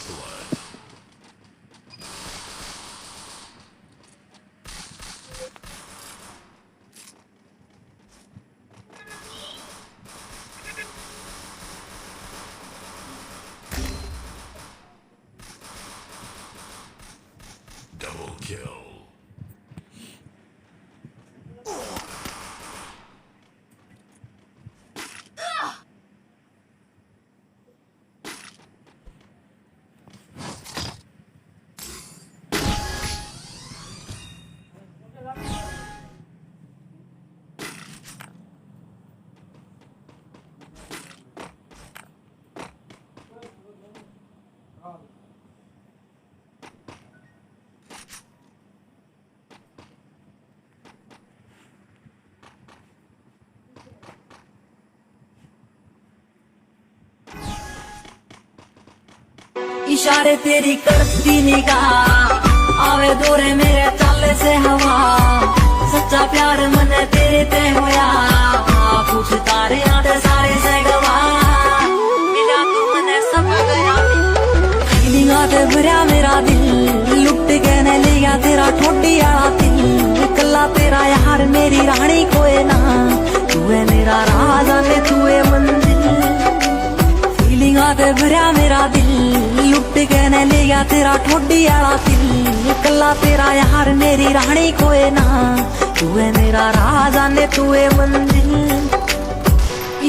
blood. Double kill. इशारे तेरी करती निगाह आवे दोरे मेरे चाले से हवा सच्चा प्यार मने तेरे ते होया पूछ तारे आते सारे से गवा मिला तू मने सब गया फीलिंग आते भरा मेरा दिल लुट के ने लिया तेरा ठोडी आला दिल कल्ला तेरा यार मेरी रानी कोई ना तू है मेरा राजा ने तू है मंजिल फीलिंग आते भरा मेरा दिल लुट के ने लिया तेरा ठोडी आला दिल कल्ला तेरा यार मेरी रानी कोई ना तू है मेरा राजा ने तू है मंजिल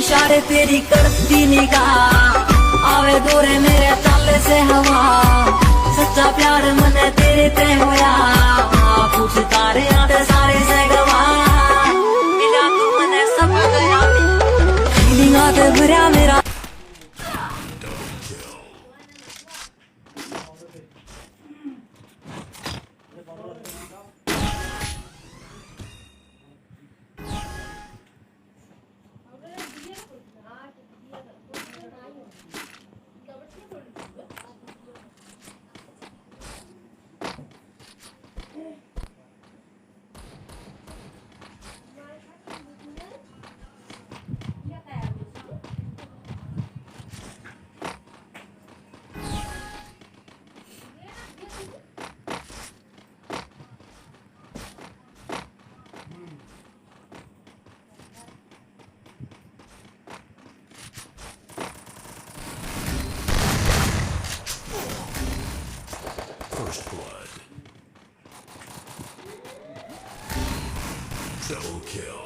इशारे तेरी करती निगाह आवे दोरे मेरे चाले से हवा सच्चा प्यार मने तेरे ते होया पूछ तारे आते सारे से गवा मिला तू मने सब गया फीलिंग आते भरा मेरा First blood. Double kill.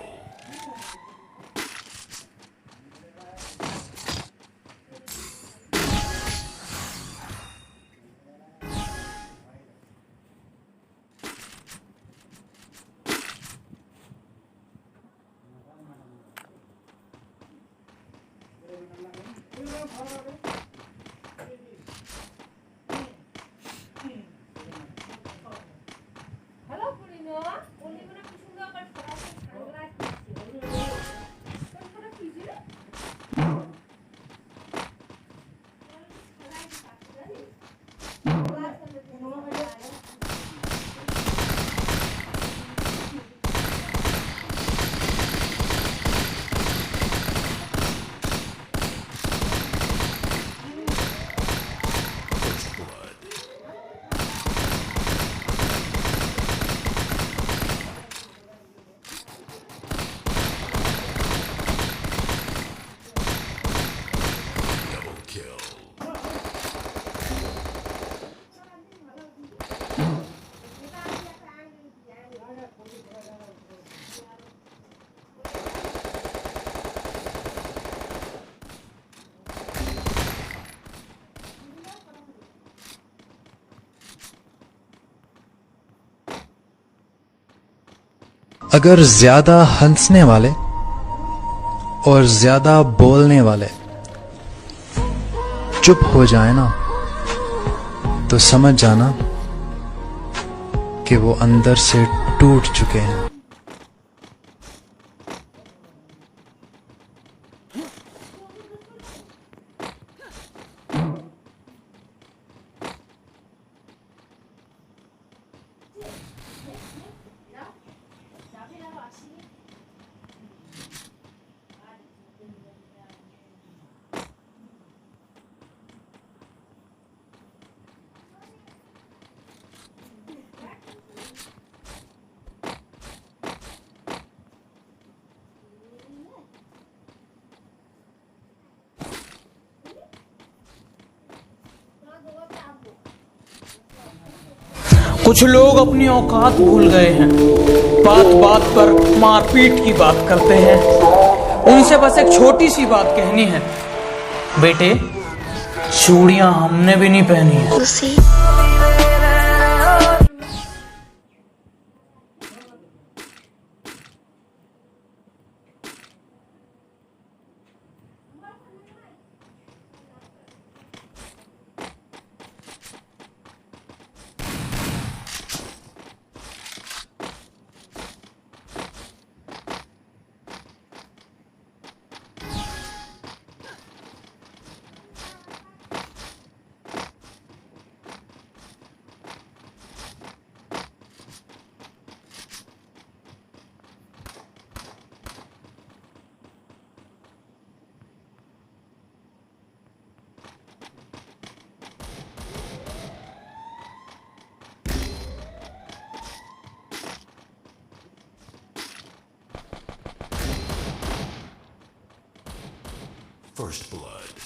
अगर ज्यादा हंसने वाले और ज्यादा बोलने वाले चुप हो जाए ना तो समझ जाना कि वो अंदर से टूट चुके हैं। कुछ लोग अपनी औकात भूल गए हैं, बात बात पर मारपीट की बात करते हैं। उनसे बस एक छोटी सी बात कहनी है, बेटे चूड़ियां हमने भी नहीं पहनी है। First blood.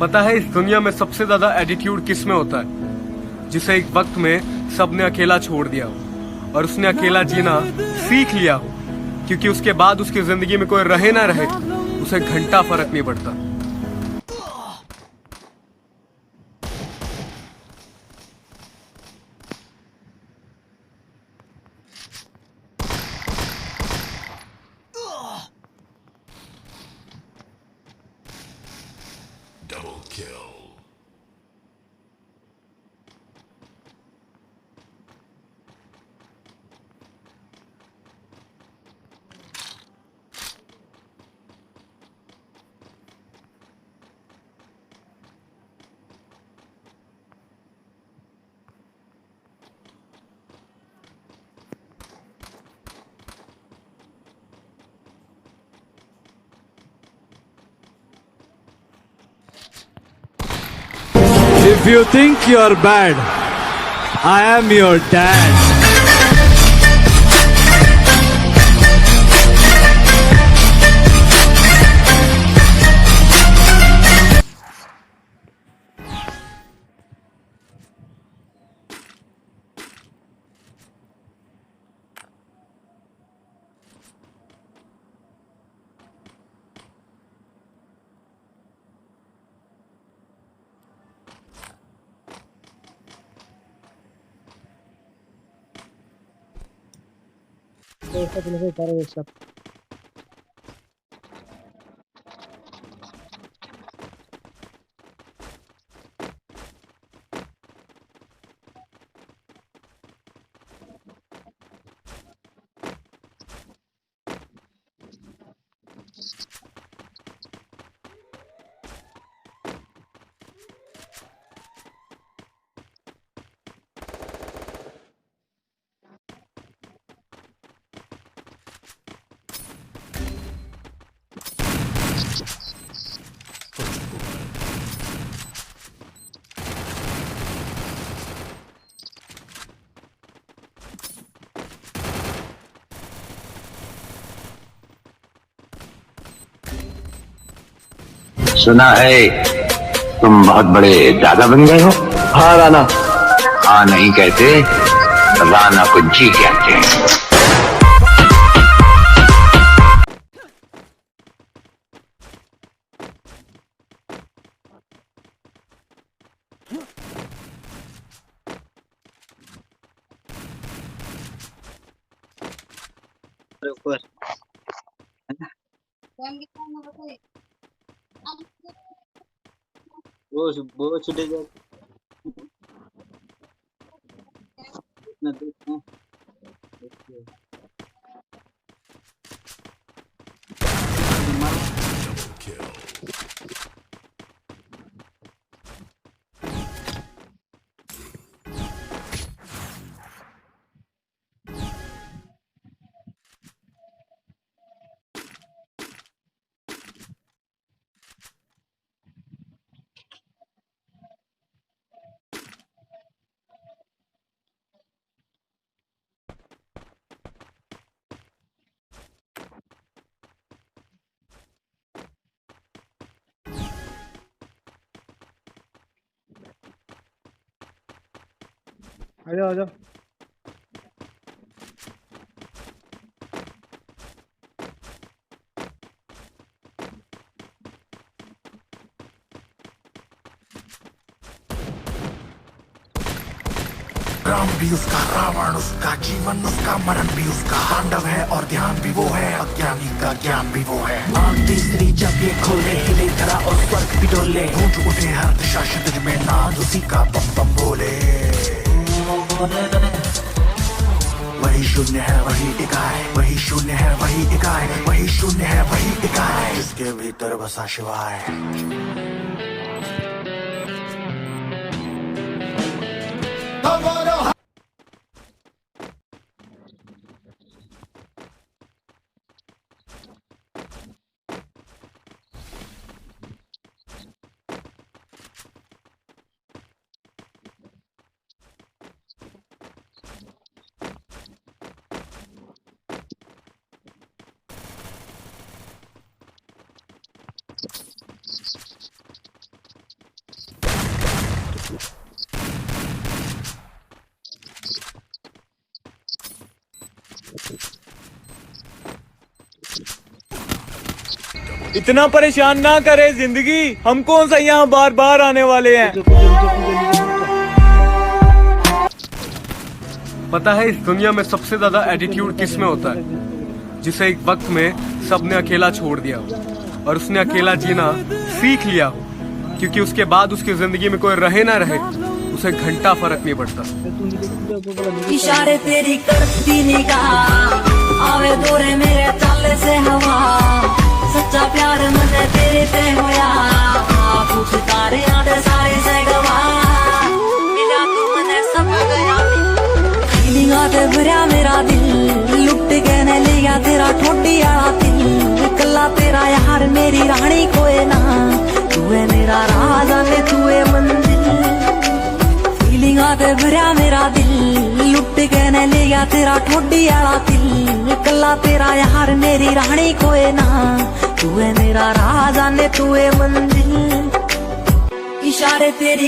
पता है इस दुनिया में सबसे ज्यादा एटीट्यूड किस में होता है? जिसे एक वक्त में सबने अकेला छोड़ दिया हो और उसने अकेला जीना सीख लिया हो, क्योंकि उसके बाद उसकी जिंदगी में कोई रहे ना रहे उसे घंटा फर्क नहीं पड़ता। Double kill. If you think you're bad, I am your dad. सुना है तुम बहुत बड़े दादा बन गए हो। हाँ राणा। हाँ नहीं कहते, राणा को जी कहते हैं। वो छुटे जाए ना देखना। Double kill. आजा आजा। राम भी उसका, रावण उसका, जीवन उसका, मरण भी उसका, तांडव है और ध्यान भी वो है, अज्ञानी का ज्ञान भी वो है। आंख तीसरी जब ये खोले, हिले धरा और स्वर्ग भी डोले, गूंज उठे हर दिशा क्षितिज में, नाद उसी का बम बम बोले। वही शून्य है वही इकाई, वही शून्य है वही इकाई, वही शून्य है वही इकाई, जिसके भीतर बसा शिवाय। इतना परेशान ना करे जिंदगी, हम कौन सा यहाँ बार बार आने वाले हैं। पता है इस दुनिया में सबसे ज्यादा एटीट्यूड किस में होता है? जिसे एक वक्त में सबने अकेला छोड़ दिया हो और उसने अकेला जीना सीख लिया हो, क्योंकि उसके बाद उसकी जिंदगी में कोई रहे ना रहे, उसे घंटा फर्क नहीं पड़ता। इशारे तेरी करती निगाह, आवे दौरे मेरे चाले से हवा, सच्चा प्यार मने तेरे ते होया, कुछ तारे आड़े सारे से गवा, मिला तू मने सब गया, फीलिंगा ते भरया मेरा दिल, लुट के ने लिया तेरा ठोडी आला दिल, कल्ला तेरा यार मेरी रानी कोई ना, तू है मेरा राजा ने तू है मंजिल, फीलिंगा ते भरया मेरा दिल, लुट के ने लिया तेरा ठोडी आला दिल, कल्ला तेरा यार मेरी रानी कोई ना, तू है मेरा राजा ने तू है मंजिल, इशारे तेरी